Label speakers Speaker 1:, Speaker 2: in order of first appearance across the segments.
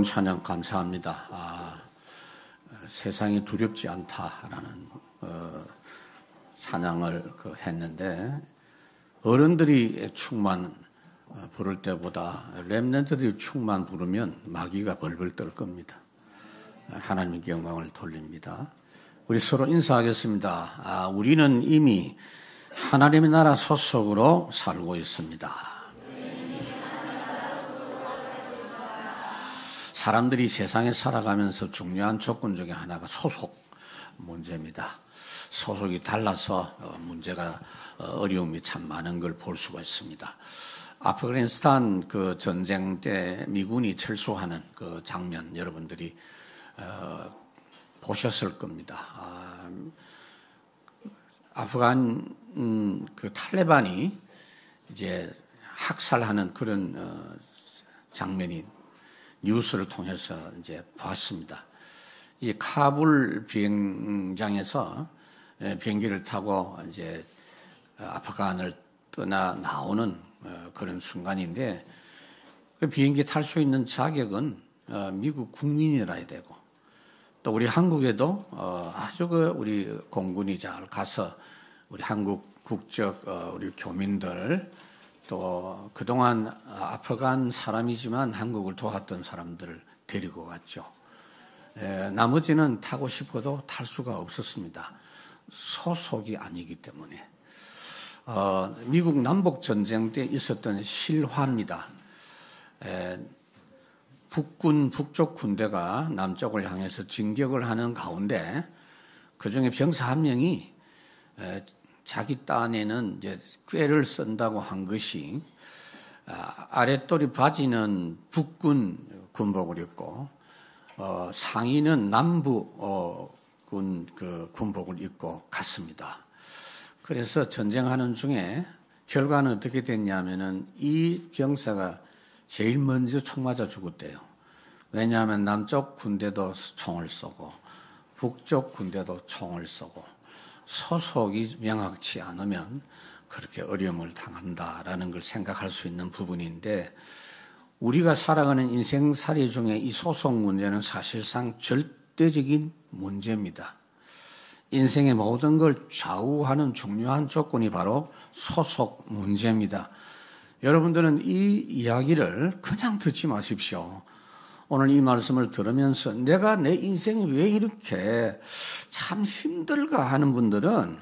Speaker 1: 찬양 감사합니다. 세상이 두렵지 않다라는 찬양을 했는데 어른들이 축만 부를 때보다 렘넌트들이 축만 부르면 마귀가 벌벌 떨 겁니다. 하나님께 영광을 돌립니다. 우리 서로 인사하겠습니다. 우리는 이미 하나님의 나라 소속으로 살고 있습니다. 사람들이 세상에 살아가면서 중요한 조건 중에 하나가 소속 문제입니다. 소속이 달라서 문제가 어려움이 참 많은 걸 볼 수가 있습니다. 아프가니스탄 그 전쟁 때 미군이 철수하는 그 장면 여러분들이 보셨을 겁니다. 아프간 그 탈레반이 이제 학살하는 그런 장면이 뉴스를 통해서 이제 봤습니다. 이 카불 비행장에서 비행기를 타고 이제 아프간을 떠나 나오는 그런 순간인데 그 비행기 탈 수 있는 자격은 미국 국민이라야 되고 또 우리 한국에도 아주 그 우리 공군이 잘 가서 우리 한국 국적 우리 교민들 또 그동안 아프간 사람이지만 한국을 도왔던 사람들을 데리고 갔죠. 나머지는 타고 싶어도 탈 수가 없었습니다. 소속이 아니기 때문에. 미국 남북전쟁 때 있었던 실화입니다. 북쪽 군대가 남쪽을 향해서 진격을 하는 가운데 그중에 병사 한 명이 자기 딴에는 이제 꾀를 쓴다고 한 것이 아랫도리 바지는 북군 군복을 입고 상의는 남부군 그 군복을 입고 갔습니다. 그래서 전쟁하는 중에 결과는 어떻게 됐냐면은 이 병사가 제일 먼저 총 맞아 죽었대요. 왜냐하면 남쪽 군대도 총을 쏘고 북쪽 군대도 총을 쏘고 소속이 명확치 않으면 그렇게 어려움을 당한다라는 걸 생각할 수 있는 부분인데 우리가 살아가는 인생살이 중에 이 소속 문제는 사실상 절대적인 문제입니다. 인생의 모든 걸 좌우하는 중요한 조건이 바로 소속 문제입니다. 여러분들은 이 이야기를 그냥 듣지 마십시오. 오늘 이 말씀을 들으면서 내가 내 인생이 왜 이렇게 참 힘들까 하는 분들은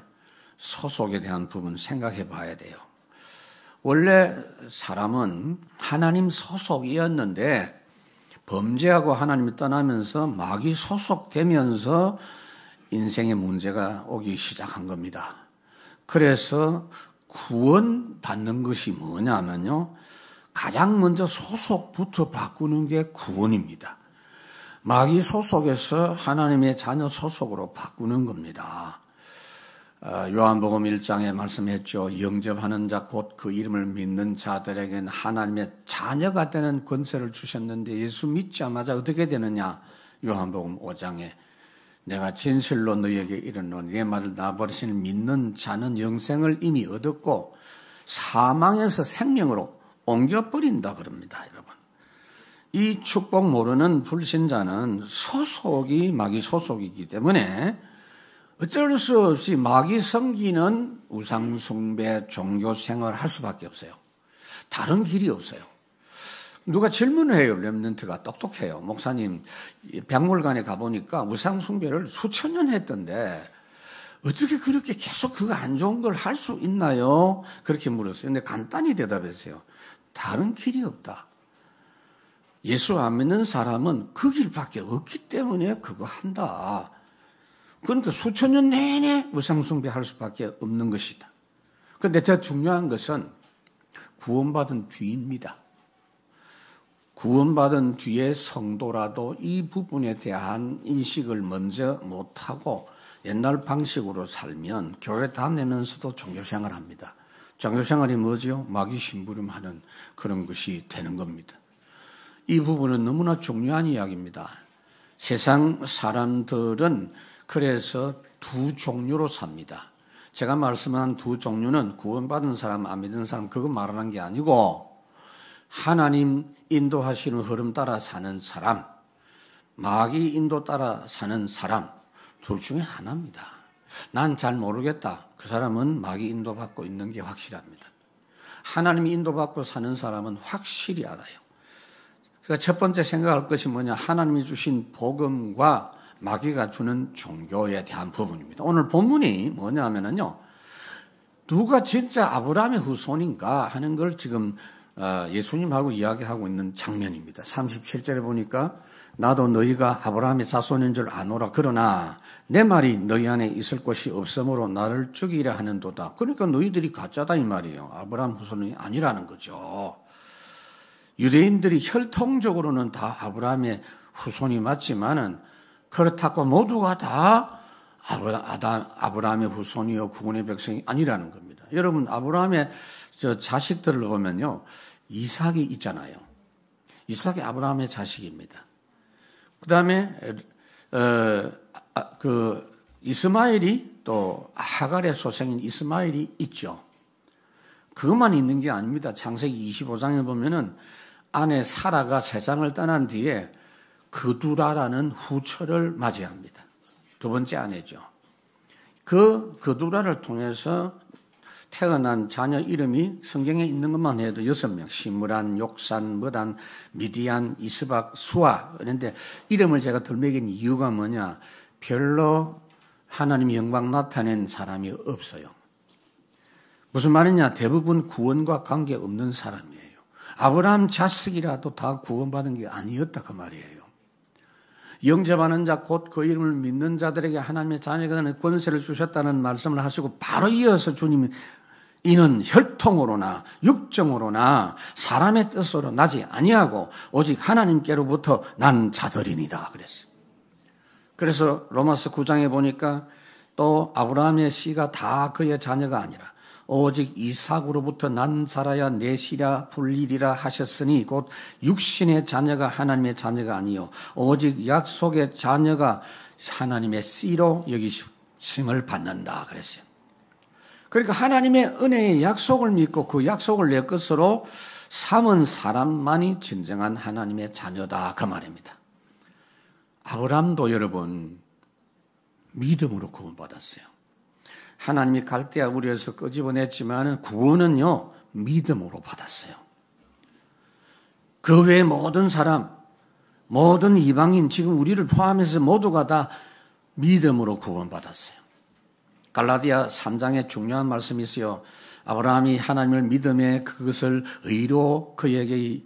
Speaker 1: 소속에 대한 부분 생각해 봐야 돼요. 원래 사람은 하나님 소속이었는데 범죄하고 하나님이 떠나면서 마귀 소속되면서 인생의 문제가 오기 시작한 겁니다. 그래서 구원받는 것이 뭐냐면요. 가장 먼저 소속부터 바꾸는 게 구원입니다. 마귀 소속에서 하나님의 자녀 소속으로 바꾸는 겁니다. 요한복음 1장에 말씀했죠. 영접하는 자 곧 그 이름을 믿는 자들에게는 하나님의 자녀가 되는 권세를 주셨는데 예수 믿자마자 어떻게 되느냐. 요한복음 5장에 내가 진실로 너희에게 이르노니 내 말을 나버리시는 믿는 자는 영생을 이미 얻었고 사망에서 생명으로 옮겨버린다 그럽니다. 여러분. 이 축복 모르는 불신자는 소속이 마귀 소속이기 때문에 어쩔 수 없이 마귀 섬기는 우상숭배 종교생활을 할 수밖에 없어요. 다른 길이 없어요. 누가 질문을 해요. 렘넌트가 똑똑해요. 목사님 박물관에 가보니까 우상숭배를 수천 년 했던데 어떻게 그렇게 계속 그거 안 좋은 걸 할 수 있나요? 그렇게 물었어요. 근데 간단히 대답했어요. 다른 길이 없다. 예수 안 믿는 사람은 그 길밖에 없기 때문에 그거 한다. 그러니까 수천 년 내내 우상숭배 할 수밖에 없는 것이다. 그런데 더 중요한 것은 구원받은 뒤입니다. 구원받은 뒤에 성도라도 이 부분에 대한 인식을 먼저 못하고 옛날 방식으로 살면 교회 다니면서도 종교생활 합니다. 종교생활이 뭐죠? 마귀 심부름하는 그런 것이 되는 겁니다. 이 부분은 너무나 중요한 이야기입니다. 세상 사람들은 그래서 두 종류로 삽니다. 제가 말씀한 두 종류는 구원받은 사람, 안 믿은 사람 그거 말하는 게 아니고 하나님 인도하시는 흐름 따라 사는 사람, 마귀 인도 따라 사는 사람, 둘 중에 하나입니다. 난 잘 모르겠다. 그 사람은 마귀 인도받고 있는 게 확실합니다. 하나님이 인도받고 사는 사람은 확실히 알아요. 그러니까 첫 번째 생각할 것이 뭐냐? 하나님이 주신 복음과 마귀가 주는 종교에 대한 부분입니다. 오늘 본문이 뭐냐면요, 누가 진짜 아브라함의 후손인가 하는 걸 지금 예수님하고 이야기하고 있는 장면입니다. 37절에 보니까 나도 너희가 아브라함의 자손인 줄 아노라. 그러나 내 말이 너희 안에 있을 곳이 없으므로 나를 죽이려 하는도다. 그러니까 너희들이 가짜다 이 말이에요. 아브라함 후손이 아니라는 거죠. 유대인들이 혈통적으로는 다 아브라함의 후손이 맞지만은 그렇다고 모두가 다 아브라함의 후손이요 구원의 백성이 아니라는 겁니다. 여러분, 아브라함의 자식들을 보면요, 이삭이 있잖아요. 이삭이 아브라함의 자식입니다. 그 다음에 이스마엘이 또 하갈의 소생인 이스마엘이 있죠. 그것만 있는 게 아닙니다. 창세기 25장에 보면은 아내 사라가 세상을 떠난 뒤에 그두라라는 후처를 맞이합니다. 두 번째 아내죠. 그두라를 통해서 태어난 자녀 이름이 성경에 있는 것만 해도 6명. 시므란, 욕산, 머단, 미디안, 이스박, 수아. 그런데 이름을 제가 덜 매긴 이유가 뭐냐? 별로 하나님의 영광 나타낸 사람이 없어요. 무슨 말이냐? 대부분 구원과 관계없는 사람이에요. 아브라함 자식이라도 다 구원받은 게 아니었다 그 말이에요. 영접하는 자 곧 그 이름을 믿는 자들에게 하나님의 자녀가 되는 권세를 주셨다는 말씀을 하시고 바로 이어서 주님이 이는 혈통으로나 육정으로나 사람의 뜻으로 나지 아니하고 오직 하나님께로부터 난 자들이니라 그랬어요. 그래서 로마서 9장에 보니까 또 아브라함의 씨가 다 그의 자녀가 아니라 오직 이삭으로부터 난 자라야 내 씨라 불리리라 하셨으니 곧 육신의 자녀가 하나님의 자녀가 아니요 오직 약속의 자녀가 하나님의 씨로 여기심을 받는다 그랬어요. 그러니까 하나님의 은혜의 약속을 믿고 그 약속을 내 것으로 삼은 사람만이 진정한 하나님의 자녀다 그 말입니다. 아브라함도 여러분 믿음으로 구원받았어요. 하나님이 갈대아 우리에서 끄집어냈지만 구원은요 믿음으로 받았어요. 그 외의 모든 사람, 모든 이방인, 지금 우리를 포함해서 모두가 다 믿음으로 구원받았어요. 갈라디아 3장에 중요한 말씀이 있어요. 아브라함이 하나님을 믿음에 그것을 의로 그에게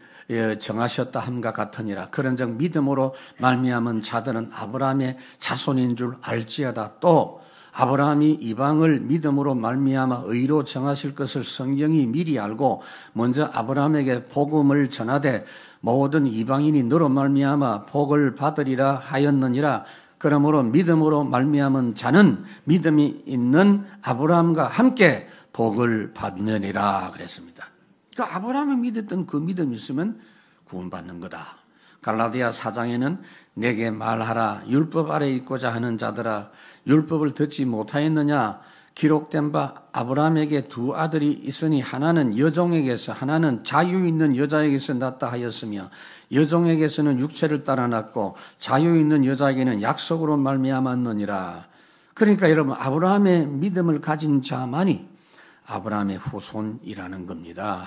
Speaker 1: 정하셨다 함과 같으니라. 그런즉 믿음으로 말미암은 자들은 아브라함의 자손인 줄 알지어다. 또 아브라함이 이방을 믿음으로 말미암아 의로 정하실 것을 성경이 미리 알고 먼저 아브라함에게 복음을 전하되 모든 이방인이 너로 말미암아 복을 받으리라 하였느니라. 그러므로 믿음으로 말미암은 자는 믿음이 있는 아브라함과 함께 복을 받느니라 그랬습니다. 그러니까 아브라함이 믿었던 그 믿음이 있으면 구원받는 거다. 갈라디아 4장에는 내게 말하라 율법 아래 있고자 하는 자들아 율법을 듣지 못하였느냐 기록된 바 아브라함에게 두 아들이 있으니 하나는 여종에게서 하나는 자유 있는 여자에게서 낳았다 하였으며 여종에게서는 육체를 따라 낳고 자유 있는 여자에게는 약속으로 말미암았느니라. 그러니까 여러분 아브라함의 믿음을 가진 자만이 아브라함의 후손이라는 겁니다.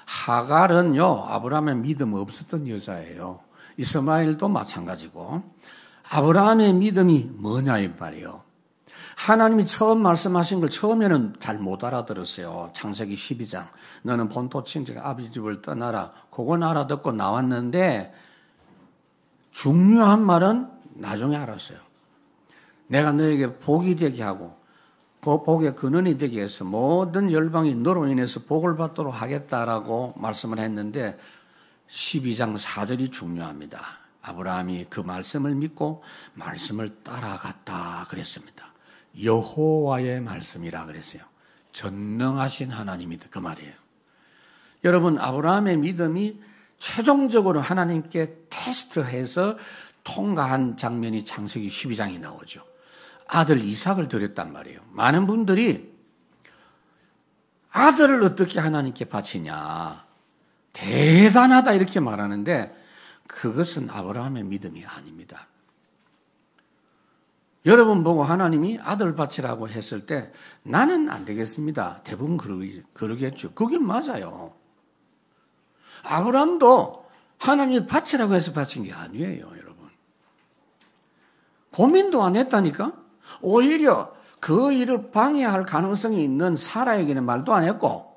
Speaker 1: 하갈은요 아브라함의 믿음 없었던 여자예요. 이스마엘도 마찬가지고 아브라함의 믿음이 뭐냐 이 말이에요. 하나님이 처음 말씀하신 걸 처음에는 잘 못 알아들었어요. 창세기 12장 너는 본토 친척 아버지 집을 떠나라. 그건 알아듣고 나왔는데 중요한 말은 나중에 알았어요. 내가 너에게 복이 되게 하고 그 복의 근원이 되게 해서 모든 열방이 너로 인해서 복을 받도록 하겠다라고 말씀을 했는데 12장 4절이 중요합니다. 아브라함이 그 말씀을 믿고 말씀을 따라갔다 그랬습니다. 여호와의 말씀이라 그랬어요. 전능하신 하나님이다 그 말이에요. 여러분 아브라함의 믿음이 최종적으로 하나님께 테스트해서 통과한 장면이 창세기 12장이 나오죠. 아들 이삭을 드렸단 말이에요. 많은 분들이 아들을 어떻게 하나님께 바치냐. 대단하다 이렇게 말하는데 그것은 아브라함의 믿음이 아닙니다. 여러분 보고 하나님이 아들 바치라고 했을 때 나는 안 되겠습니다. 대부분 그러겠죠. 그게 맞아요. 아브라함도 하나님이 바치라고 해서 바친 게 아니에요, 여러분. 고민도 안 했다니까? 오히려 그 일을 방해할 가능성이 있는 사라에게는 말도 안 했고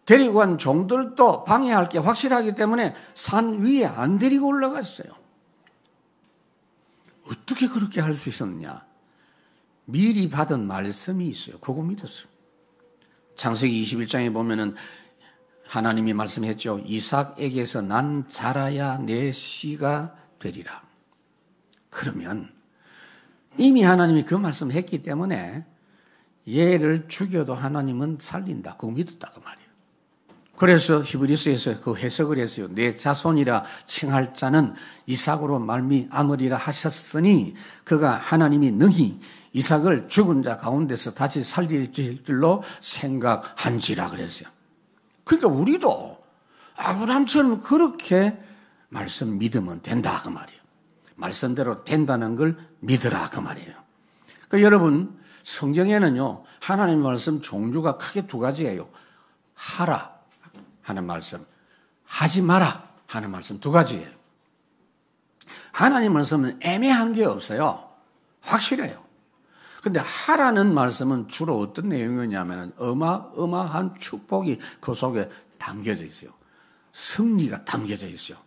Speaker 1: 데리고 간 종들도 방해할 게 확실하기 때문에 산 위에 안 데리고 올라갔어요. 어떻게 그렇게 할 수 있었느냐? 미리 받은 말씀이 있어요. 그거 믿었어요. 창세기 21장에 보면은 하나님이 말씀했죠. 이삭에게서 난 자라야 내 씨가 되리라. 그러면 이미 하나님이 그 말씀을 했기 때문에 얘를 죽여도 하나님은 살린다. 그거 믿었다고 말이에요. 그래서 히브리서에서 그 해석을 했어요. 내 자손이라 칭할 자는 이삭으로 말미암으리라 하셨으니 그가 하나님이 능히 이삭을 죽은 자 가운데서 다시 살릴 줄로 생각한지라 그랬어요. 그러니까 우리도 아브라함처럼 그렇게 말씀 믿으면 된다 그 말이에요. 말씀대로 된다는 걸 믿으라 그 말이에요. 그러니까 여러분 성경에는요 하나님의 말씀 종류가 크게 두 가지예요. 하라 하는 말씀, 하지 마라 하는 말씀 두 가지예요. 하나님 말씀은 애매한 게 없어요. 확실해요. 근데 하라는 말씀은 주로 어떤 내용이냐면 어마어마한 축복이 그 속에 담겨져 있어요. 승리가 담겨져 있어요.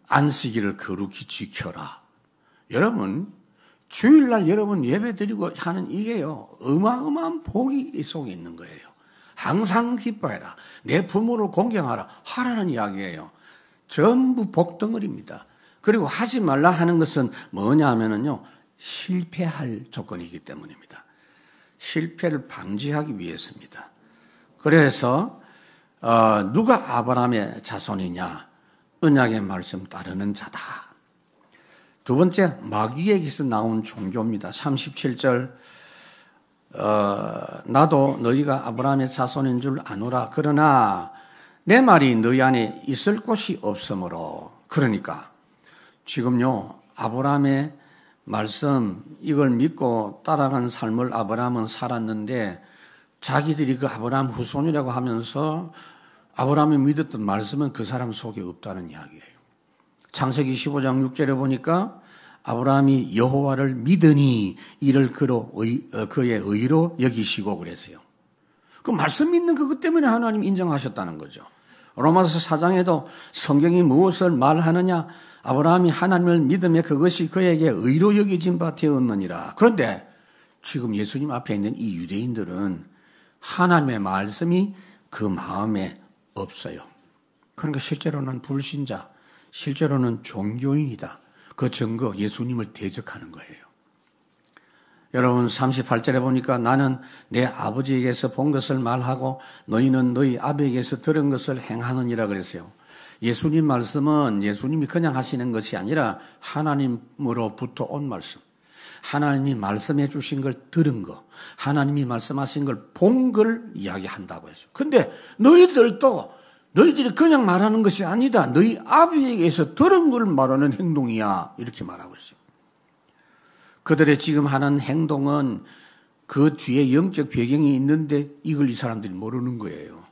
Speaker 1: 안식일을 거룩히 지켜라. 여러분 주일날 여러분 예배드리고 하는 이게요 어마어마한 복이 이 속에 있는 거예요. 항상 기뻐해라. 내 부모를 공경하라. 하라는 이야기예요. 전부 복덩어리입니다. 그리고 하지 말라 하는 것은 뭐냐 하면은요 실패할 조건이기 때문입니다. 실패를 방지하기 위해서입니다. 그래서 누가 아브라함의 자손이냐? 언약의 말씀 따르는 자다. 두 번째 마귀에게서 나온 종교입니다. 37절 나도 너희가 아브라함의 자손인 줄 아노라. 그러나 내 말이 너희 안에 있을 곳이 없으므로. 그러니까 지금요 아브라함의 말씀 이걸 믿고 따라간 삶을 아브라함은 살았는데 자기들이 그 아브라함 후손이라고 하면서 아브라함이 믿었던 말씀은 그 사람 속에 없다는 이야기예요. 창세기 15장 6절에 보니까 아브라함이 여호와를 믿으니 이를 그의 의로 여기시고 그랬어요. 그 말씀 믿는 그것 때문에 하나님 인정하셨다는 거죠. 로마서 4장에도 성경이 무엇을 말하느냐? 아브라함이 하나님을 믿음에 그것이 그에게 의로 여겨진 바 되었느니라. 그런데 지금 예수님 앞에 있는 이 유대인들은 하나님의 말씀이 그 마음에 없어요. 그러니까 실제로는 불신자, 실제로는 종교인이다. 그 증거 예수님을 대적하는 거예요. 여러분 38절에 보니까 나는 내 아버지에게서 본 것을 말하고 너희는 너희 아버지에게서 들은 것을 행하느니라 그랬어요. 예수님 말씀은 예수님이 그냥 하시는 것이 아니라 하나님으로부터 온 말씀. 하나님이 말씀해 주신 걸 들은 거, 하나님이 말씀하신 걸 본 걸 이야기한다고 했어요. 근데 너희들이 그냥 말하는 것이 아니다. 너희 아버지에게서 들은 걸 말하는 행동이야. 이렇게 말하고 있어요. 그들의 지금 하는 행동은 그 뒤에 영적 배경이 있는데 이걸 이 사람들이 모르는 거예요.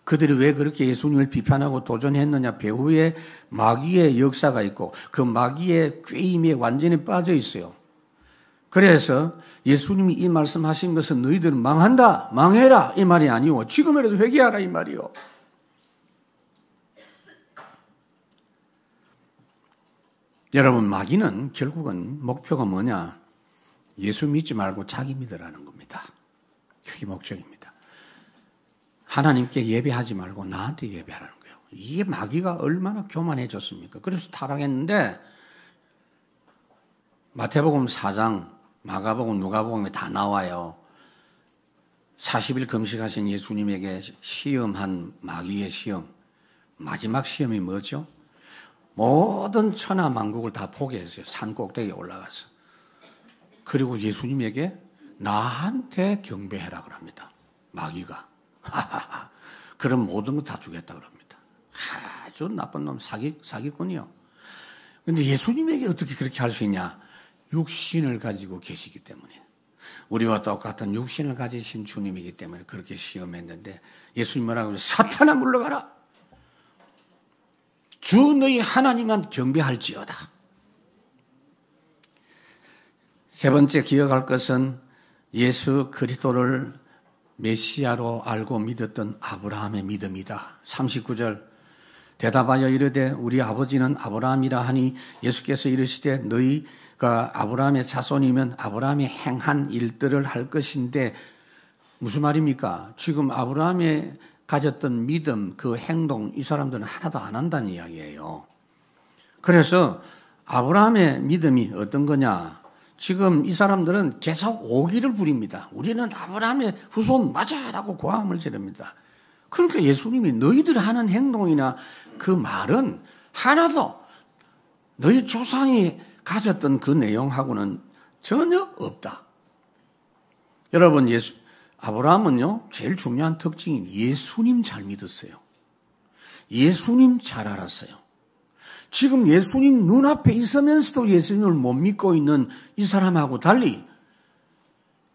Speaker 1: 그들이 왜 그렇게 예수님을 비판하고 도전했느냐. 배후에 마귀의 역사가 있고 그 마귀의 꾀임에 완전히 빠져 있어요. 그래서 예수님이 이 말씀하신 것은 너희들은 망한다, 망해라 이 말이 아니고 지금이라도 회개하라 이 말이요. 여러분 마귀는 결국은 목표가 뭐냐? 예수 믿지 말고 자기 믿으라는 겁니다. 그게 목적입니다. 하나님께 예배하지 말고 나한테 예배하라는 거예요. 이게 마귀가 얼마나 교만해졌습니까? 그래서 타락했는데 마태복음 4장, 마가복음, 누가복음에 다 나와요. 40일 금식하신 예수님에게 시험한 마귀의 시험. 마지막 시험이 뭐죠? 모든 천하 만국을 다 포기했어요. 산 꼭대기에 올라가서. 그리고 예수님에게 나한테 경배해라 그럽니다. 마귀가. 그럼 모든 거 다 주겠다 그럽니다. 아주 나쁜 놈, 사기꾼이요. 근데 예수님에게 어떻게 그렇게 할 수 있냐? 육신을 가지고 계시기 때문에. 우리와 똑같은 육신을 가지신 주님이기 때문에 그렇게 시험했는데 예수님 뭐라고 하죠? 사탄아 물러가라. 주 너희 하나님만 경배할지어다. 세 번째 기억할 것은 예수 그리스도를 메시아로 알고 믿었던 아브라함의 믿음이다. 39절 대답하여 이르되 우리 아버지는 아브라함이라 하니 예수께서 이르시되 너희가 아브라함의 자손이면 아브라함이 행한 일들을 할 것인데 무슨 말입니까? 지금 아브라함이 가졌던 믿음, 그 행동 이 사람들은 하나도 안 한다는 이야기예요. 그래서 아브라함의 믿음이 어떤 거냐? 지금 이 사람들은 계속 오기를 부립니다. 우리는 아브라함의 후손 맞아라고 고함을 지릅니다. 그러니까 예수님이 너희들 하는 행동이나 그 말은 하나도 너희 조상이 가졌던 그 내용하고는 전혀 없다. 여러분, 아브라함은요, 제일 중요한 특징이 예수님 잘 믿었어요. 예수님 잘 알았어요. 지금 예수님 눈앞에 있으면서도 예수님을 못 믿고 있는 이 사람하고 달리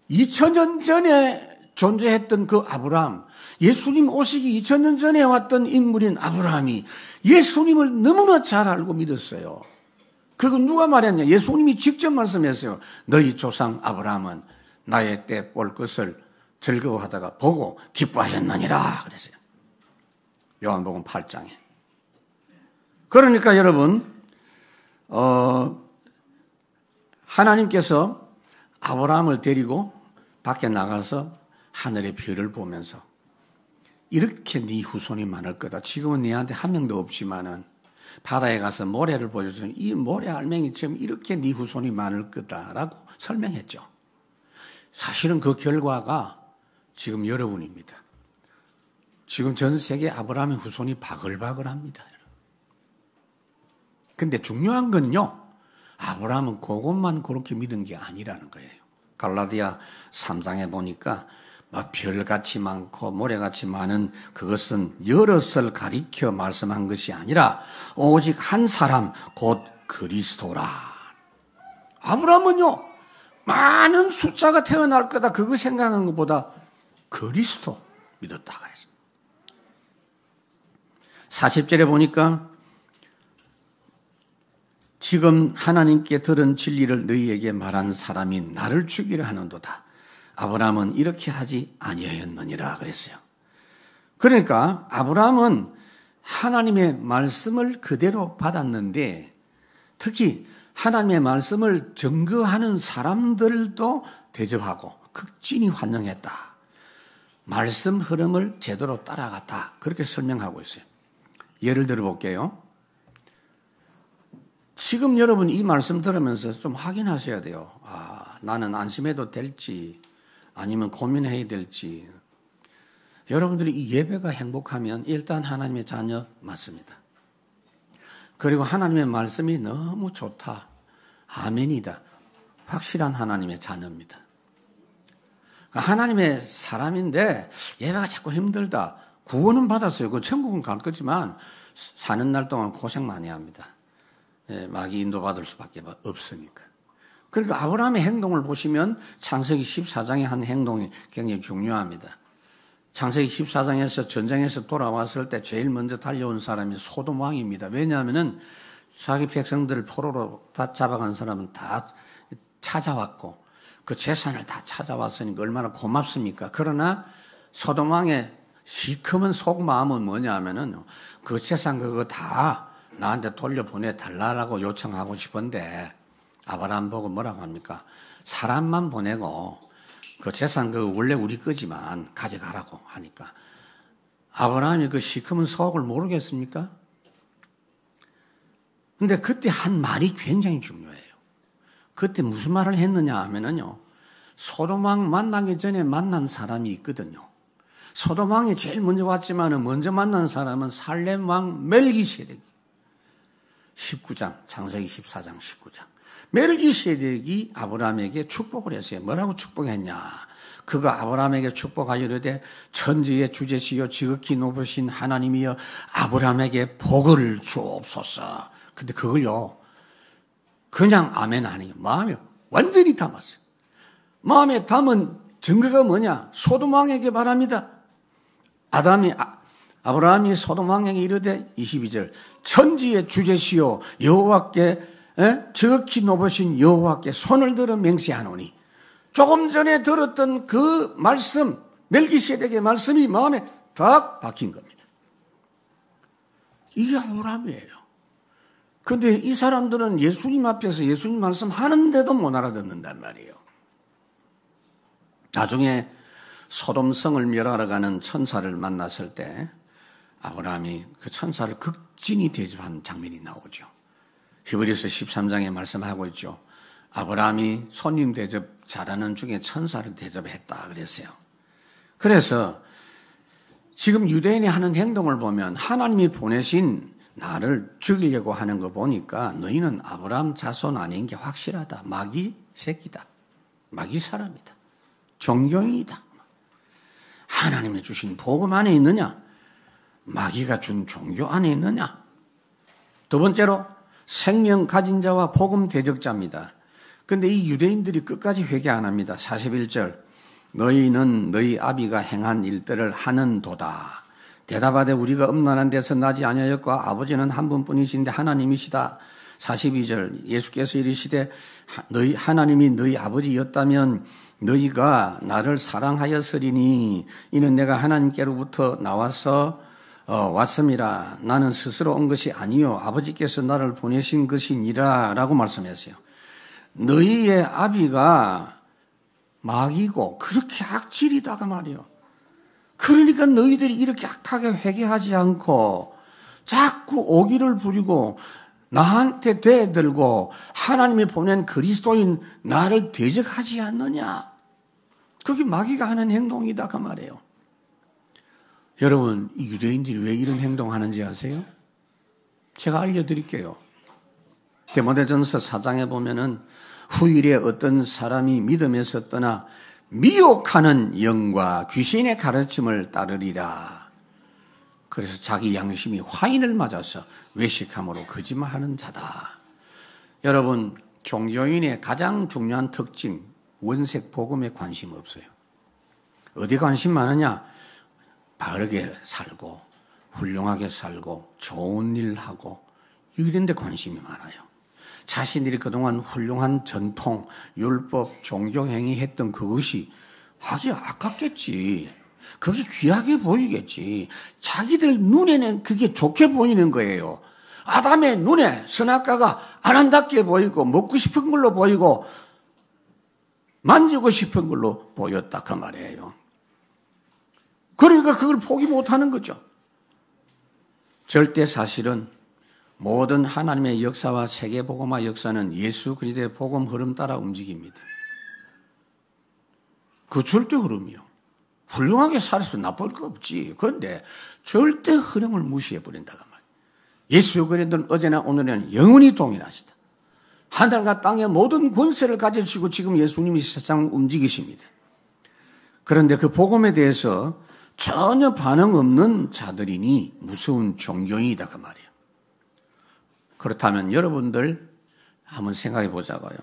Speaker 1: 2000년 전에 존재했던 그 아브라함, 예수님 오시기 2000년 전에 왔던 인물인 아브라함이 예수님을 너무나 잘 알고 믿었어요. 그거 누가 말했냐? 예수님이 직접 말씀했어요. 너희 조상 아브라함은 나의 때 볼 것을 즐거워하다가 보고 기뻐하였느니라 그랬어요. 요한복음 8장에. 그러니까 여러분, 하나님께서 아브라함을 데리고 밖에 나가서 하늘의 별을 보면서 이렇게 네 후손이 많을 거다. 지금은 네한테 한 명도 없지만은 바다에 가서 모래를 보여줘서 이 모래 알맹이처럼 이렇게 네 후손이 많을 거다라고 설명했죠. 사실은 그 결과가 지금 여러분입니다. 지금 전 세계 아브라함의 후손이 바글바글합니다. 근데 중요한 건요, 아브라함은 그것만 그렇게 믿은 게 아니라는 거예요. 갈라디아 3장에 보니까 막 별같이 많고 모래같이 많은 그것은 여럿을 가리켜 말씀한 것이 아니라 오직 한 사람 곧 그리스도라. 아브라함은요, 많은 숫자가 태어날 거다 그거 생각한 것보다 그리스도 믿었다 그랬어요. 40절에 보니까 지금 하나님께 들은 진리를 너희에게 말한 사람이 나를 죽이려 하는도다. 아브라함은 이렇게 하지 아니하였느니라 그랬어요. 그러니까 아브라함은 하나님의 말씀을 그대로 받았는데 특히 하나님의 말씀을 증거하는 사람들도 대접하고 극진히 환영했다. 말씀 흐름을 제대로 따라갔다. 그렇게 설명하고 있어요. 예를 들어 볼게요. 지금 여러분 이 말씀 들으면서 좀 확인하셔야 돼요. 나는 안심해도 될지 아니면 고민해야 될지. 여러분들이 이 예배가 행복하면 일단 하나님의 자녀 맞습니다. 그리고 하나님의 말씀이 너무 좋다. 아멘이다. 확실한 하나님의 자녀입니다. 하나님의 사람인데 예배가 자꾸 힘들다. 구원은 받았어요. 그 천국은 갈 거지만 사는 날 동안 고생 많이 합니다. 마귀 인도받을 수밖에 없으니까. 그러니까 아브라함의 행동을 보시면 창세기 14장의 한 행동이 굉장히 중요합니다. 창세기 14장에서 전쟁에서 돌아왔을 때 제일 먼저 달려온 사람이 소돔 왕입니다. 왜냐하면은 자기 백성들을 포로로 다 잡아간 사람은 다 찾아왔고 그 재산을 다 찾아왔으니까 얼마나 고맙습니까? 그러나 소돔 왕의 시커먼 속마음은 뭐냐 하면은 그 재산 그거 다 나한테 돌려보내 달라고 요청하고 싶은데 아브라함 보고 뭐라고 합니까? 사람만 보내고 그 재산 그 원래 우리 거지만 가져가라고 하니까 아브라함이 그 시커먼 속을 모르겠습니까? 근데 그때 한 말이 굉장히 중요해요. 그때 무슨 말을 했느냐 하면은요, 소돔 왕 만나기 전에 만난 사람이 있거든요. 소돔 왕이 제일 먼저 왔지만은 먼저 만난 사람은 살렘 왕 멜기세덱. 19장, 창세기 14장 19장. 멜기세덱이 아브라함에게 축복을 했어요. 뭐라고 축복했냐? 그가 아브라함에게 축복하여 이르되 천지의 주제시여 지극히 높으신 하나님이여 아브라함에게 복을 주옵소서. 근데 그걸요 그냥 아멘 아니에요. 마음에 완전히 담았어요. 마음에 담은 증거가 뭐냐? 소돔 왕에게 말합니다. 아브라함이 소돔 왕에게 이르되 22절 천지의 주제시여 여호와께 지극히 높으신 여호와께 손을 들어 맹세하노니 조금 전에 들었던 그 말씀 멜기세덱의 말씀이 마음에 딱 박힌 겁니다. 이게 아브라함이에요. 그런데 이 사람들은 예수님 앞에서 예수님 말씀 하는데도 못 알아듣는단 말이에요. 나중에 소돔성을 멸하러 가는 천사를 만났을 때 아브라함이 그 천사를 극진히 대접한 장면이 나오죠. 히브리서 13장에 말씀하고 있죠. 아브라함이 손님 대접 잘하는 중에 천사를 대접했다 그랬어요. 그래서 지금 유대인이 하는 행동을 보면 하나님이 보내신 나를 죽이려고 하는 거 보니까 너희는 아브라함 자손 아닌 게 확실하다. 마귀 새끼다. 마귀 사람이다. 종교인이다. 하나님이 주신 복음 안에 있느냐? 마귀가 준 종교 안에 있느냐? 두 번째로 생명 가진 자와 복음 대적자입니다. 그런데 이 유대인들이 끝까지 회개 안 합니다. 41절 너희는 너희 아비가 행한 일들을 하는도다. 대답하되 우리가 음란한 데서 나지 아니하였고 아버지는 한 분뿐이신데 하나님이시다. 42절 예수께서 이르시되 하나님이 너희 아버지였다면 너희가 나를 사랑하였으리니 이는 내가 하나님께로부터 나와서 왔음이라. 나는 스스로 온 것이 아니요 아버지께서 나를 보내신 것이니라 라고 말씀했어요. 너희의 아비가 마귀고 그렇게 악질이다가 말이요. 그러니까 너희들이 이렇게 악하게 회개하지 않고 자꾸 오기를 부리고 나한테 대들고 하나님이 보낸 그리스도인 나를 대적하지 않느냐. 그게 마귀가 하는 행동이다 그 말이에요. 여러분 이 유대인들이 왜 이런 행동하는지 아세요? 제가 알려드릴게요. 디모데전서 4장에 보면은 후일에 어떤 사람이 믿음에서 떠나 미혹하는 영과 귀신의 가르침을 따르리라. 그래서 자기 양심이 화인을 맞아서 외식함으로 거짓말하는 자다. 여러분 종교인의 가장 중요한 특징 원색 복음에 관심 없어요. 어디 관심 많으냐? 바르게 살고 훌륭하게 살고 좋은 일 하고 이런 데 관심이 많아요. 자신들이 그동안 훌륭한 전통, 율법, 종교행위 했던 그것이 하기 아깝겠지. 그게 귀하게 보이겠지. 자기들 눈에는 그게 좋게 보이는 거예요. 아담의 눈에 선악과가 아름답게 보이고 먹고 싶은 걸로 보이고 만지고 싶은 걸로 보였다 그 말이에요. 그러니까 그걸 포기 못하는 거죠. 절대 사실은 모든 하나님의 역사와 세계복음화 역사는 예수 그리스도의 복음 흐름 따라 움직입니다. 그 절대 흐름이요. 훌륭하게 살아서 나쁠 거 없지. 그런데 절대 흐름을 무시해버린다고 말이에요. 예수 그리스도는 어제나 오늘은 영원히 동일하시다. 하늘과 땅의 모든 권세를 가지시고 지금 예수님이 세상을 움직이십니다. 그런데 그 복음에 대해서 전혀 반응 없는 자들이니 무서운 종교인이다 그 말이에요. 그렇다면 여러분들 한번 생각해 보자고요.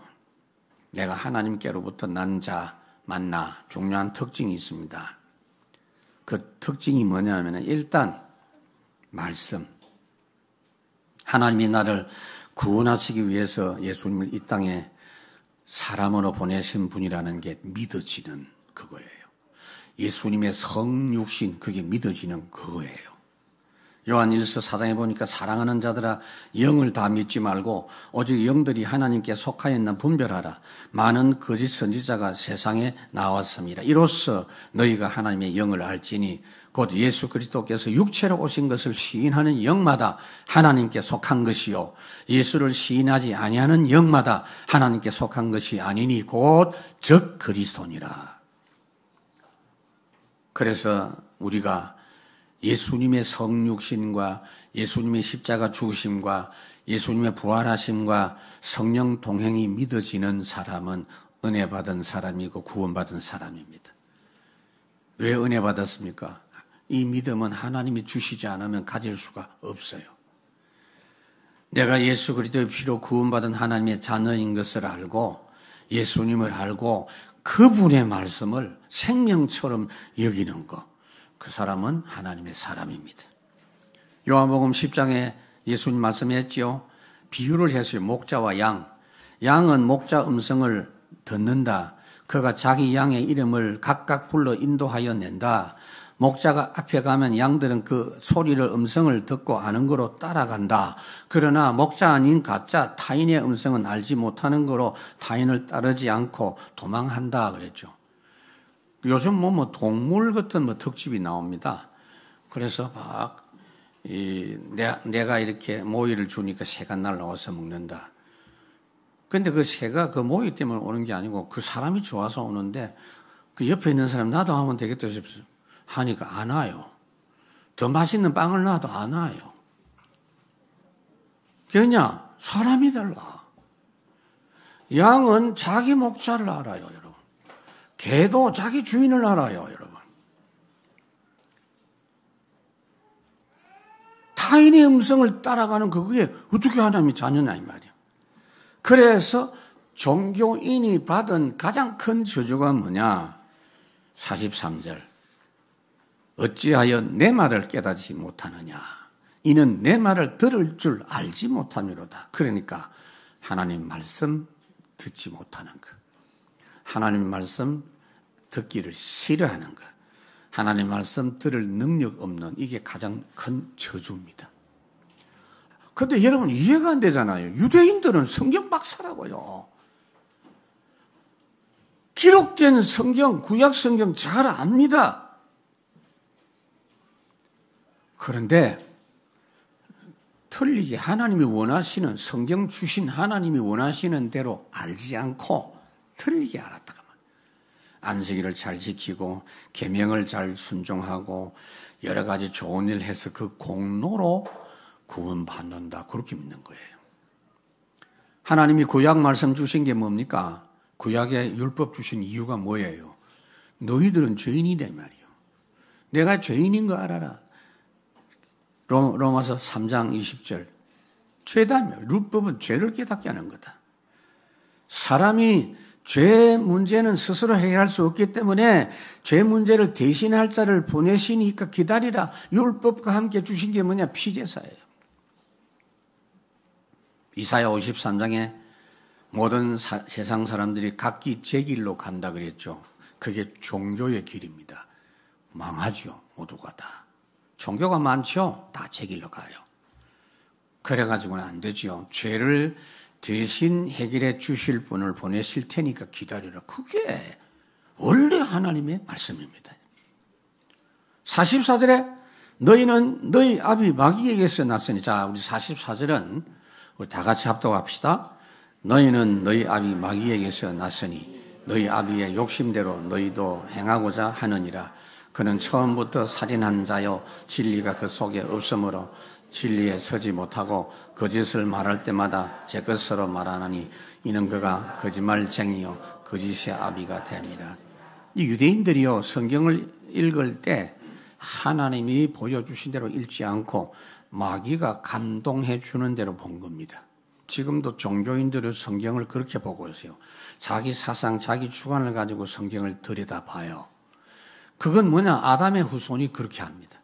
Speaker 1: 내가 하나님께로부터 난 자 만나 중요한 특징이 있습니다. 그 특징이 뭐냐면 일단 말씀. 하나님이 나를 구원하시기 위해서 예수님을 이 땅에 사람으로 보내신 분이라는 게 믿어지는 그거예요. 예수님의 성육신 그게 믿어지는 그거예요. 요한일서 4장에 보니까 사랑하는 자들아 영을 다 믿지 말고 오직 영들이 하나님께 속하였나 분별하라. 많은 거짓 선지자가 세상에 나왔습니다. 이로써 너희가 하나님의 영을 알지니 곧 예수 그리스도께서 육체로 오신 것을 시인하는 영마다 하나님께 속한 것이요 예수를 시인하지 아니하는 영마다 하나님께 속한 것이 아니니 곧 적 그리스도니라. 그래서 우리가 예수님의 성육신과 예수님의 십자가 죽으심과 예수님의 부활하심과 성령 동행이 믿어지는 사람은 은혜 받은 사람이고 구원받은 사람입니다. 왜 은혜 받았습니까? 이 믿음은 하나님이 주시지 않으면 가질 수가 없어요. 내가 예수 그리스도의 피로 구원받은 하나님의 자녀인 것을 알고 예수님을 알고 그분의 말씀을 생명처럼 여기는 것, 그 사람은 하나님의 사람입니다. 요한복음 10장에 예수님 말씀했죠. 비유를 했어요. 목자와 양. 양은 목자 음성을 듣는다. 그가 자기 양의 이름을 각각 불러 인도하여 낸다. 목자가 앞에 가면 양들은 그 소리를 음성을 듣고 아는 거로 따라간다. 그러나 목자 아닌 가짜 타인의 음성은 알지 못하는 거로 타인을 따르지 않고 도망한다 그랬죠. 요즘 뭐 동물 같은 특집이 나옵니다. 그래서 막 내가 이렇게 모이를 주니까 새가 날라와서 먹는다. 근데 그 새가 그 모이 때문에 오는 게 아니고 그 사람이 좋아서 오는데 그 옆에 있는 사람 나도 하면 되겠다 싶어서 하니까 안 와요. 더 맛있는 빵을 놔도 안 와요. 그냥 사람이 달라. 양은 자기 목자를 알아요, 여러분. 개도 자기 주인을 알아요, 여러분. 타인의 음성을 따라가는 그게 어떻게 하나님이 자녀냐 이 말이에요. 그래서 종교인이 받은 가장 큰 저주가 뭐냐? 43절. 어찌하여 내 말을 깨닫지 못하느냐? 이는 내 말을 들을 줄 알지 못함이로다. 그러니까 하나님 말씀 듣지 못하는 것. 하나님 말씀 듣기를 싫어하는 것. 하나님 말씀 들을 능력 없는 이게 가장 큰 저주입니다. 그런데 여러분 이해가 안 되잖아요. 유대인들은 성경 박사라고요. 기록된 성경, 구약 성경 잘 압니다. 그런데 틀리게 하나님이 원하시는 성경 주신 하나님이 원하시는 대로 알지 않고 틀리게 알았다가 안식일을 잘 지키고 계명을 잘 순종하고 여러 가지 좋은 일 해서 그 공로로 구원받는다. 그렇게 믿는 거예요. 하나님이 구약 말씀 주신 게 뭡니까? 구약에 율법 주신 이유가 뭐예요? 너희들은 죄인이다 이 말이에요. 내가 죄인인 거 알아라. 로마서 3장 20절. 죄다며. 율법은 죄를 깨닫게 하는 거다. 사람이 죄 문제는 스스로 해결할 수 없기 때문에 죄 문제를 대신할 자를 보내시니까 기다리라. 율법과 함께 주신 게 뭐냐? 피제사예요. 이사야 53장에 모든 세상 사람들이 각기 제 길로 간다 그랬죠. 그게 종교의 길입니다. 망하죠. 모두가 다. 종교가 많죠. 다 제 길로 가요. 그래가지고는 안 되죠. 죄를 대신 해결해 주실 분을 보내실 테니까 기다리라. 그게 원래 하나님의 말씀입니다. 44절에 너희는 너희 아비 마귀에게서 났으니, 자, 우리 44절은 우리 다 같이 합독합시다. 너희는 너희 아비 마귀에게서 났으니 너희 아비의 욕심대로 너희도 행하고자 하느니라. 그는 처음부터 살인한 자요 진리가 그 속에 없으므로 진리에 서지 못하고 거짓을 말할 때마다 제 것으로 말하나니 이는 그가 거짓말쟁이요 거짓의 아비가 됩니다. 이 유대인들이요 성경을 읽을 때 하나님이 보여주신 대로 읽지 않고 마귀가 감동해 주는 대로 본 겁니다. 지금도 종교인들은 성경을 그렇게 보고 있어요. 자기 사상, 자기 주관을 가지고 성경을 들여다봐요. 그건 뭐냐? 아담의 후손이 그렇게 합니다.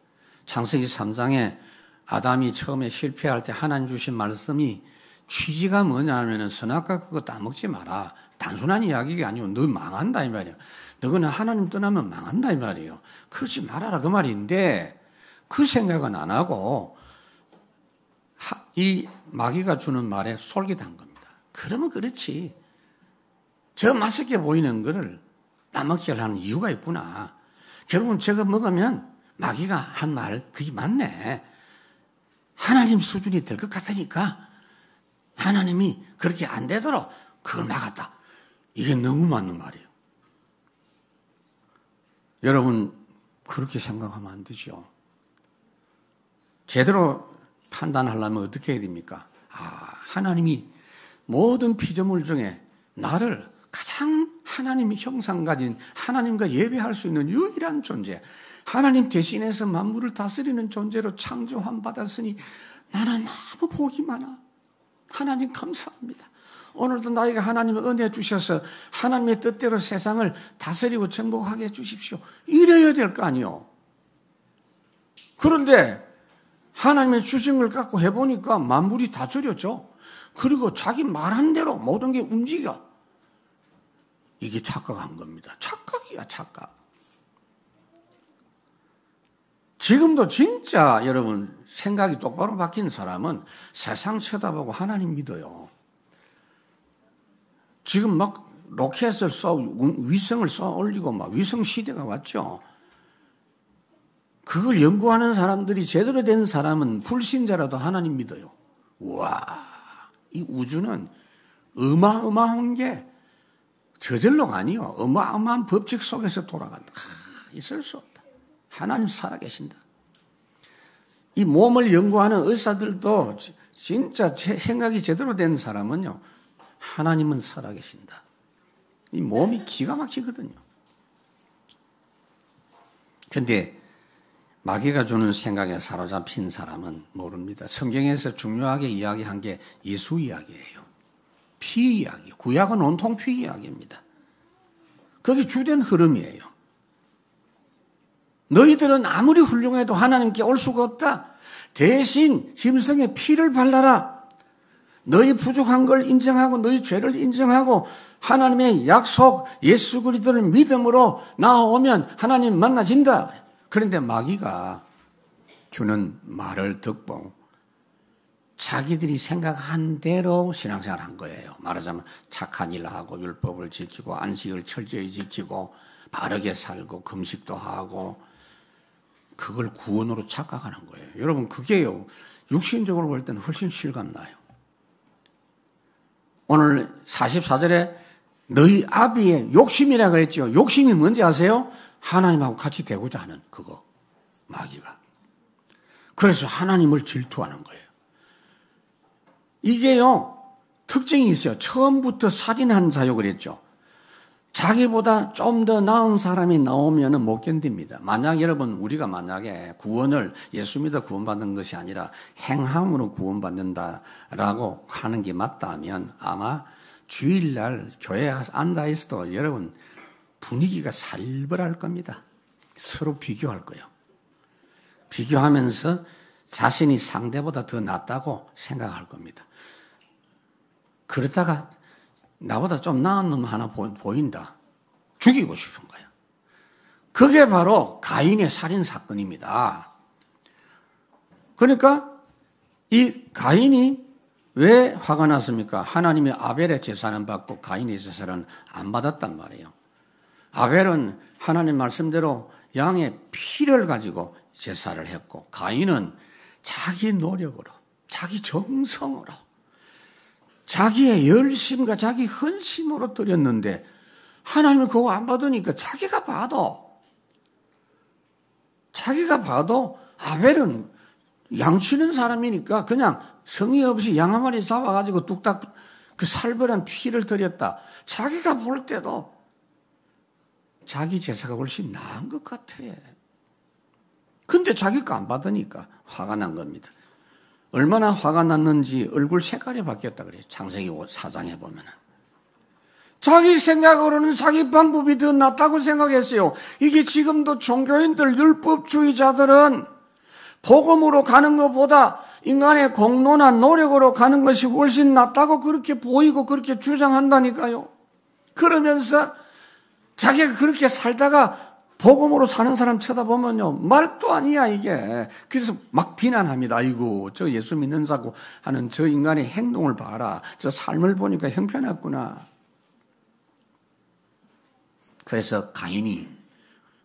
Speaker 1: 창세기 3장에 아담이 처음에 실패할 때 하나님 주신 말씀이 취지가 뭐냐면은 선악과 그거 따먹지 마라. 단순한 이야기가 아니고 너 망한다 이 말이야. 너는 하나님 떠나면 망한다 이 말이에요. 그러지 말아라 그 말인데 그 생각은 안 하고 이 마귀가 주는 말에 솔깃한 겁니다. 그러면 그렇지. 저 맛있게 보이는 거를 따먹지 하는 이유가 있구나. 결국은 저거 먹으면 마귀가 한 말 그게 맞네. 하나님 수준이 될 것 같으니까 하나님이 그렇게 안 되도록 그걸 막았다. 이게 너무 맞는 말이에요. 여러분 그렇게 생각하면 안 되죠. 제대로 판단하려면 어떻게 해야 됩니까? 하나님이 모든 피조물 중에 나를 가장 하나님의 형상 가진 하나님과 예배할 수 있는 유일한 존재, 하나님 대신해서 만물을 다스리는 존재로 창조함 받았으니 나는 너무 복이 많아. 하나님 감사합니다. 오늘도 나에게 하나님의 은혜 주셔서 하나님의 뜻대로 세상을 다스리고 정복하게 해주십시오. 이래야 될 거 아니요. 그런데 하나님의 주신 걸 갖고 해보니까 만물이 다스려져. 그리고 자기 말한 대로 모든 게 움직여. 이게 착각한 겁니다. 착각이야, 착각. 지금도 진짜 여러분 생각이 똑바로 바뀐 사람은 세상 쳐다보고 하나님 믿어요. 지금 막 로켓을 위성을 쏘아 올리고 막 위성 시대가 왔죠. 그걸 연구하는 사람들이 제대로 된 사람은 불신자라도 하나님 믿어요. 우와, 이 우주는 어마어마한 게 저절로가 아니요. 어마어마한 법칙 속에서 돌아간다. 있을 수 없다. 하나님 살아계신다. 이 몸을 연구하는 의사들도 진짜 생각이 제대로 된 사람은요. 하나님은 살아계신다. 이 몸이 기가 막히거든요. 그런데 마귀가 주는 생각에 사로잡힌 사람은 모릅니다. 성경에서 중요하게 이야기한 게 예수 이야기예요. 피 이야기. 구약은 온통 피 이야기입니다. 그게 주된 흐름이에요. 너희들은 아무리 훌륭해도 하나님께 올 수가 없다. 대신 짐승의 피를 발라라. 너희 부족한 걸 인정하고 너희 죄를 인정하고 하나님의 약속 예수 그리스도를 믿음으로 나오면 하나님 만나진다. 그런데 마귀가 주는 말을 듣고 자기들이 생각한 대로 신앙생활을 한 거예요. 말하자면 착한 일을 하고 율법을 지키고 안식을 철저히 지키고 바르게 살고 금식도 하고 그걸 구원으로 착각하는 거예요. 여러분 그게요. 육신적으로 볼 때는 훨씬 실감나요. 오늘 44절에 너희 아비의 욕심이라고 그랬죠. 욕심이 뭔지 아세요? 하나님하고 같이 되고자 하는 그거. 마귀가. 그래서 하나님을 질투하는 거예요. 이게요. 특징이 있어요. 처음부터 살인한 자요 그랬죠. 자기보다 좀 더 나은 사람이 나오면 못 견딥니다. 만약 여러분 우리가 만약에 구원을 예수 믿어 구원받는 것이 아니라 행함으로 구원받는다라고 하는 게 맞다면 아마 주일날 교회에 앉아 있어도 여러분 분위기가 살벌할 겁니다. 서로 비교할 거예요. 비교하면서 자신이 상대보다 더 낫다고 생각할 겁니다. 그러다가 나보다 좀 나은 놈 하나 보인다. 죽이고 싶은 거야. 그게 바로 가인의 살인 사건입니다. 그러니까 이 가인이 왜 화가 났습니까? 하나님의 아벨의 제사는 받고 가인의 제사는 안 받았단 말이에요. 아벨은 하나님 말씀대로 양의 피를 가지고 제사를 했고 가인은 자기 노력으로 자기 정성으로 자기의 열심과 자기 헌신으로 드렸는데 하나님은 그거 안 받으니까 자기가 봐도 아벨은 양치는 사람이니까 그냥 성의 없이 양 한 마리 잡아가지고 뚝딱 그 살벌한 피를 드렸다. 자기가 볼 때도 자기 제사가 훨씬 나은 것 같아. 근데 자기가 안 받으니까 화가 난 겁니다. 얼마나 화가 났는지 얼굴 색깔이 바뀌었다 그래요. 창세기 4장에 보면은. 자기 생각으로는 자기 방법이 더 낫다고 생각했어요. 이게 지금도 종교인들, 율법주의자들은 복음으로 가는 것보다 인간의 공로나 노력으로 가는 것이 훨씬 낫다고 그렇게 보이고 그렇게 주장한다니까요. 그러면서 자기가 그렇게 살다가 복음으로 사는 사람 쳐다보면요. 말도 아니야 이게. 그래서 막 비난합니다. 아이고 저 예수 믿는 자고 하는 저 인간의 행동을 봐라. 저 삶을 보니까 형편없구나. 그래서 가인이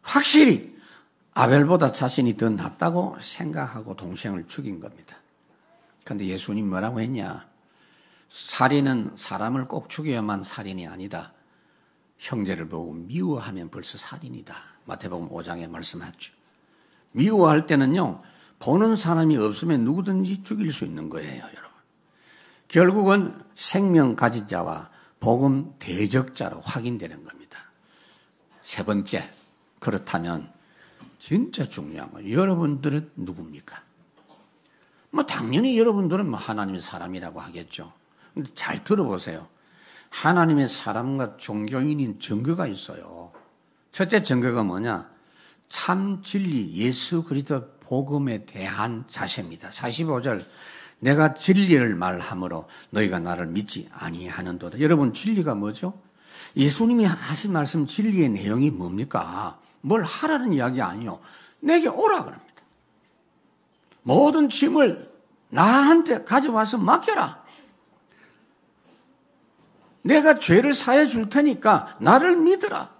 Speaker 1: 확실히 아벨보다 자신이 더 낫다고 생각하고 동생을 죽인 겁니다. 그런데 예수님 뭐라고 했냐. 살인은 사람을 꼭 죽여야만 살인이 아니다. 형제를 보고 미워하면 벌써 살인이다. 마태복음 5장에 말씀하죠. 미워할 때는요. 보는 사람이 없으면 누구든지 죽일 수 있는 거예요. 여러분. 결국은 생명 가진 자와 복음 대적자로 확인되는 겁니다. 세 번째, 그렇다면 진짜 중요한 건 여러분들은 누굽니까? 당연히 여러분들은 하나님의 사람이라고 하겠죠. 근데 잘 들어보세요. 하나님의 사람과 종교인인 증거가 있어요. 첫째 증거가 뭐냐? 참 진리 예수 그리스도 복음에 대한 자세입니다. 45절 내가 진리를 말하므로 너희가 나를 믿지 아니하는도다. 여러분 진리가 뭐죠? 예수님이 하신 말씀 진리의 내용이 뭡니까? 뭘 하라는 이야기 아니요. 내게 오라 그럽니다. 모든 짐을 나한테 가져와서 맡겨라. 내가 죄를 사해 줄 테니까 나를 믿으라.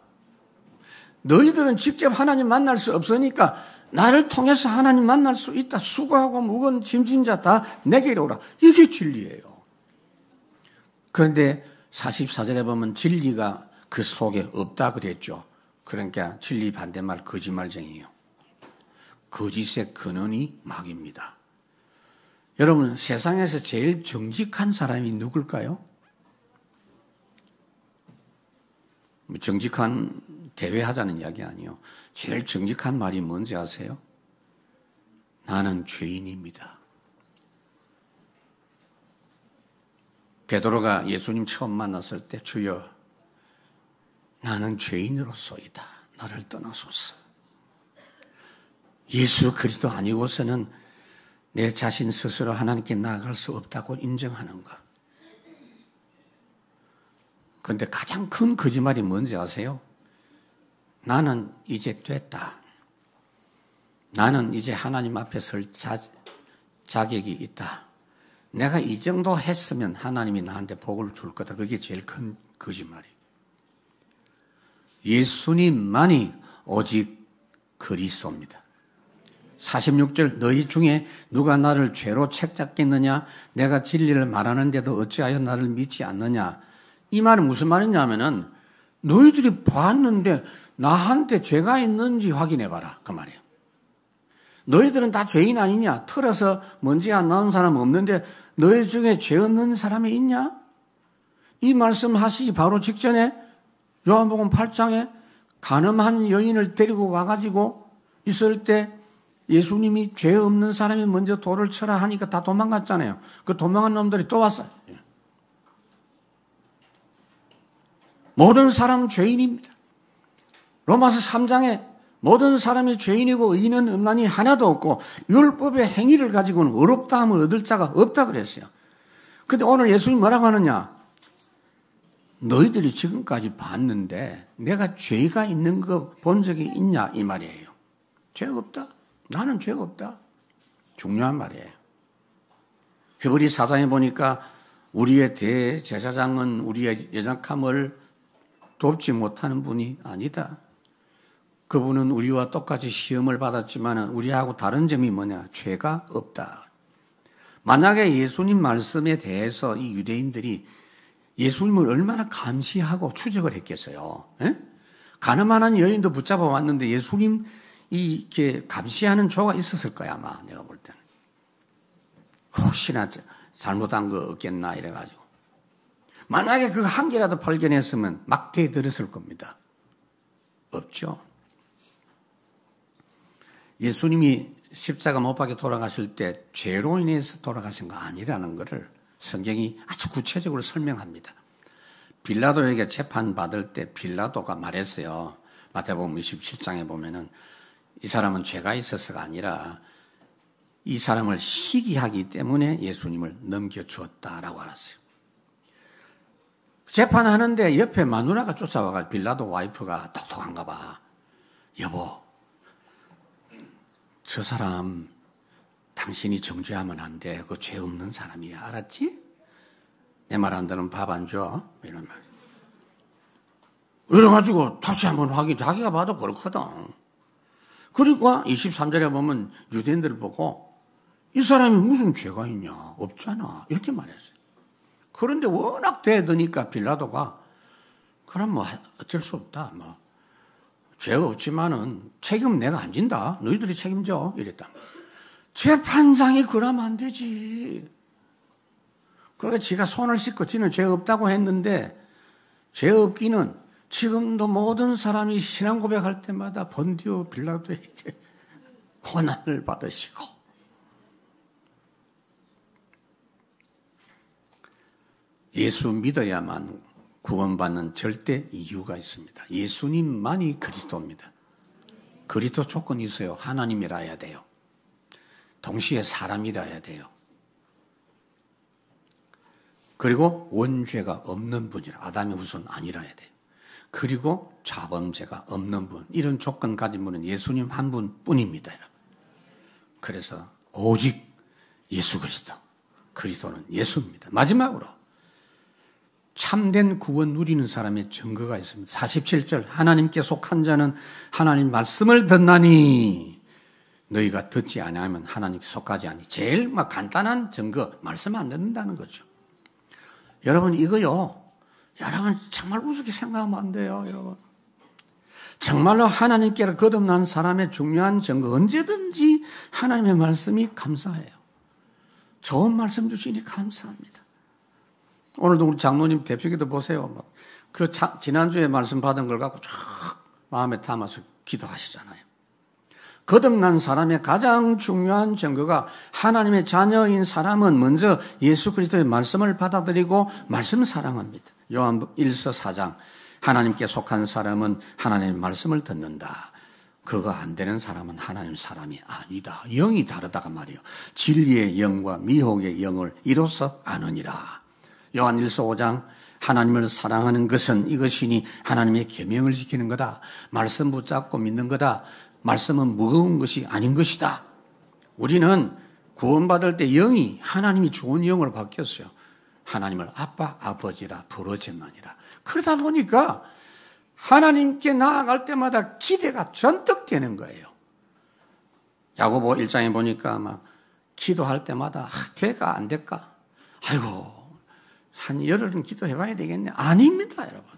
Speaker 1: 너희들은 직접 하나님 만날 수 없으니까 나를 통해서 하나님 만날 수 있다. 수고하고 무거운 짐진 자 다 내게 오라. 이게 진리예요. 그런데 44절에 보면 진리가 그 속에 없다 그랬죠. 그러니까 진리 반대말 거짓말쟁이에요. 거짓의 근원이 마귀입니다. 여러분 세상에서 제일 정직한 사람이 누굴까요? 정직한 대회하자는 이야기 아니에요. 제일 정직한 말이 뭔지 아세요? 나는 죄인입니다. 베드로가 예수님 처음 만났을 때 주여 나는 죄인으로서이다. 나를 떠나소서. 예수 그리스도 아니고서는 내 자신 스스로 하나님께 나아갈 수 없다고 인정하는 것. 그런데 가장 큰 거짓말이 뭔지 아세요? 나는 이제 됐다. 나는 이제 하나님 앞에 설 자격이 있다. 내가 이 정도 했으면 하나님이 나한테 복을 줄 거다. 그게 제일 큰 거짓말이에요. 예수님만이 오직 그리스도입니다. 46절 너희 중에 누가 나를 죄로 책잡겠느냐? 내가 진리를 말하는데도 어찌하여 나를 믿지 않느냐? 이 말은 무슨 말이냐면은 너희들이 봤는데 나한테 죄가 있는지 확인해봐라. 그 말이에요. 너희들은 다 죄인 아니냐? 틀어서 먼지 안 나온 사람 없는데 너희 중에 죄 없는 사람이 있냐? 이 말씀 하시기 바로 직전에 요한복음 8장에 간음한 여인을 데리고 와가지고 있을 때 예수님이 죄 없는 사람이 먼저 돌을 쳐라 하니까 다 도망갔잖아요. 그 도망간 놈들이 또 왔어요. 모든 사람 죄인입니다. 로마서 3장에 모든 사람이 죄인이고 의인은 없나니 하나도 없고 율법의 행위를 가지고는 의롭다 함을 얻을 자가 없다 그랬어요. 근데 오늘 예수님 뭐라고 하느냐? 너희들이 지금까지 봤는데 내가 죄가 있는 거 본 적이 있냐? 이 말이에요. 죄가 없다. 나는 죄가 없다. 중요한 말이에요. 히브리 4장에 보니까 우리의 대제사장은 우리의 연약함을 돕지 못하는 분이 아니다. 그분은 우리와 똑같이 시험을 받았지만 우리하고 다른 점이 뭐냐? 죄가 없다. 만약에 예수님 말씀에 대해서 이 유대인들이 예수님을 얼마나 감시하고 추적을 했겠어요. 에? 가늠한 여인도 붙잡아 왔는데 예수님 이렇게 감시하는 조가 있었을 거야 아마 내가 볼 때는. 혹시나 잘못한 거 없겠나 이래가지고. 만약에 그 한 개라도 발견했으면 막대에 들었을 겁니다. 없죠. 예수님이 십자가 못 박혀 돌아가실 때 죄로 인해서 돌아가신 거 아니라는 것을 성경이 아주 구체적으로 설명합니다. 빌라도에게 재판받을 때 빌라도가 말했어요. 마태복음 27장에 보면은 이 사람은 죄가 있어서가 아니라 이 사람을 시기하기 때문에 예수님을 넘겨주었다라고 알았어요. 재판하는데 옆에 마누라가 쫓아와가 빌라도 와이프가 똑똑한가 봐. 여보, 저 사람 당신이 정죄하면 안 돼. 그 죄 없는 사람이야. 알았지? 내 말 안 들으면 밥 안 줘. 이런 말. 이래가지고 다시 한번 확인. 자기가 봐도 그렇거든. 그리고 23절에 보면 유대인들을 보고 이 사람이 무슨 죄가 있냐? 없잖아. 이렇게 말했어요. 그런데 워낙 대드니까 빌라도가 그럼 뭐 어쩔 수 없다. 뭐 죄가 없지만은 책임은 내가 안 진다. 너희들이 책임져. 이랬다. 재판장이 그러면 안 되지. 그러니까 지가 손을 씻고 지는 죄 없다고 했는데 죄 없기는 지금도 모든 사람이 신앙 고백할 때마다 본디오 빌라도에게 고난을 받으시고 예수 믿어야만 구원받는 절대 이유가 있습니다. 예수님만이 그리스도입니다. 그리스도 조건이 있어요. 하나님이라야 돼요. 동시에 사람이라야 돼요. 그리고 원죄가 없는 분이라, 아담의 후손 아니라야 돼요. 그리고 자범죄가 없는 분, 이런 조건 가진 분은 예수님 한 분뿐입니다. 그래서 오직 예수 그리스도, 그리스도는 예수입니다. 마지막으로 참된 구원 누리는 사람의 증거가 있습니다. 47절, 하나님께 속한 자는 하나님 말씀을 듣나니 너희가 듣지 아니하면 하나님께 속하지 아니. 제일 막 간단한 증거, 말씀 안 듣는다는 거죠. 여러분 이거요, 여러분 정말 우습게 생각하면 안 돼요. 여러분 정말로 하나님께 거듭난 사람의 중요한 증거, 언제든지 하나님의 말씀이 감사해요. 좋은 말씀 주시니 감사합니다. 오늘도 우리 장로님 대표기도 보세요. 지난주에 말씀 받은 걸 갖고 쫙 마음에 담아서 기도하시잖아요. 거듭난 사람의 가장 중요한 증거가, 하나님의 자녀인 사람은 먼저 예수 그리스도의 말씀을 받아들이고 말씀을 사랑합니다. 요한 1서 4장, 하나님께 속한 사람은 하나님의 말씀을 듣는다. 그거 안 되는 사람은 하나님 사람이 아니다. 영이 다르다가 말이요. 진리의 영과 미혹의 영을 이로써 아느니라. 요한 1서 5장, 하나님을 사랑하는 것은 이것이니 하나님의 계명을 지키는 거다. 말씀 붙잡고 믿는 거다. 말씀은 무거운 것이 아닌 것이다. 우리는 구원받을 때 영이 하나님이 좋은 영으로 바뀌었어요. 하나님을 아빠, 아버지라 부르짖느니라. 그러다 보니까 하나님께 나아갈 때마다 기대가 전득 되는 거예요. 야고보 1장에 보니까 막 기도할 때마다 될까 안 될까? 아이고 한 열흘은 기도해봐야 되겠네. 아닙니다, 여러분.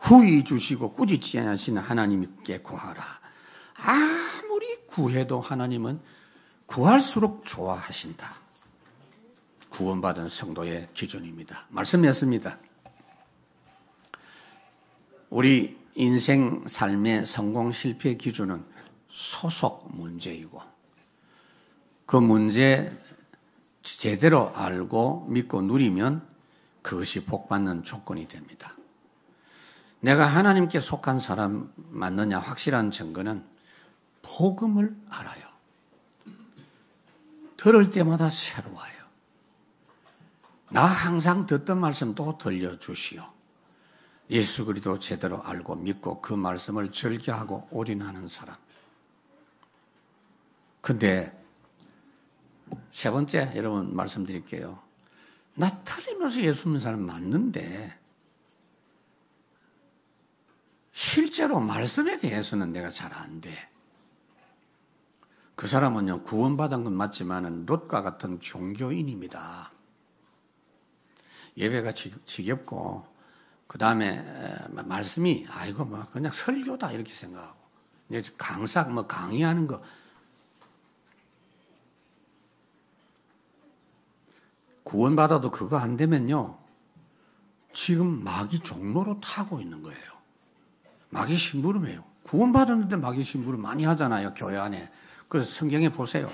Speaker 1: 후히 주시고 꾸짖지 않으시는 하나님께 구하라. 아무리 구해도 하나님은 구할수록 좋아하신다. 구원받은 성도의 기준입니다. 말씀이었습니다. 우리 인생 삶의 성공 실패 기준은 소속 문제이고, 그 문제 제대로 알고 믿고 누리면 그것이 복받는 조건이 됩니다. 내가 하나님께 속한 사람 맞느냐 확실한 증거는 복음을 알아요. 들을 때마다 새로워요. 나 항상 듣던 말씀 또 들려주시오. 예수 그리스도 제대로 알고 믿고 그 말씀을 절개하고 올인하는 사람. 근데 세 번째 여러분 말씀드릴게요. 나 틀리면서 예수 믿는 사람 맞는데 실제로 말씀에 대해서는 내가 잘 안 돼. 그 사람은요, 구원받은 건 맞지만은 롯과 같은 종교인입니다. 예배가 지겹고, 그 다음에 말씀이, 아이고, 뭐, 그냥 설교다, 이렇게 생각하고, 강사, 뭐, 강의하는 거. 구원받아도 그거 안 되면요, 지금 마귀 종로로 타고 있는 거예요. 마귀 심부름이에요. 구원받았는데 마귀 심부름 많이 하잖아요, 교회 안에. 그래서 성경에 보세요.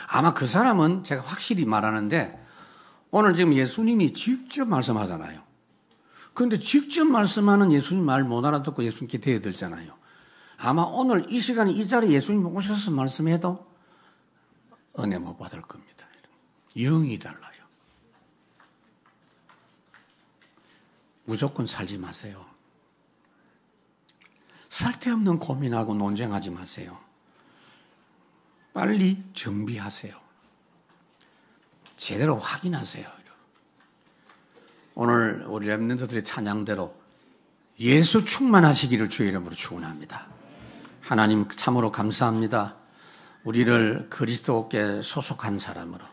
Speaker 1: 아마 그 사람은 제가 확실히 말하는데 오늘 지금 예수님이 직접 말씀하잖아요. 그런데 직접 말씀하는 예수님 말 못 알아듣고 예수님께 대들잖아요. 아마 오늘 이 시간에 이 자리에 예수님 오셔서 말씀해도 은혜 못 받을 겁니다. 영이 달라요. 무조건 살지 마세요. 쓸데없는 고민하고 논쟁하지 마세요. 빨리 정비하세요. 제대로 확인하세요. 오늘 우리 렘넌트들의 찬양대로 예수 충만하시기를 주의 이름으로 축원합니다. 하나님 참으로 감사합니다. 우리를 그리스도께 소속한 사람으로,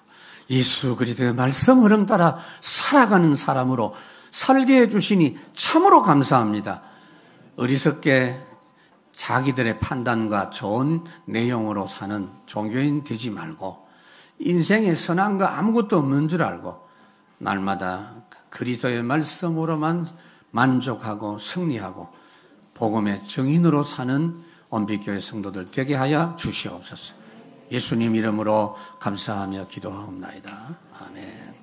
Speaker 1: 예수 그리스도의 말씀 흐름 따라 살아가는 사람으로 살게 해주시니 참으로 감사합니다. 어리석게 자기들의 판단과 좋은 내용으로 사는 종교인 되지 말고 인생에 선한 거 아무것도 없는 줄 알고 날마다 그리스도의 말씀으로만 만족하고 승리하고 복음의 증인으로 사는 온빛교회 성도들 되게 하여 주시옵소서. 예수님 이름으로 감사하며 기도하옵나이다. 아멘.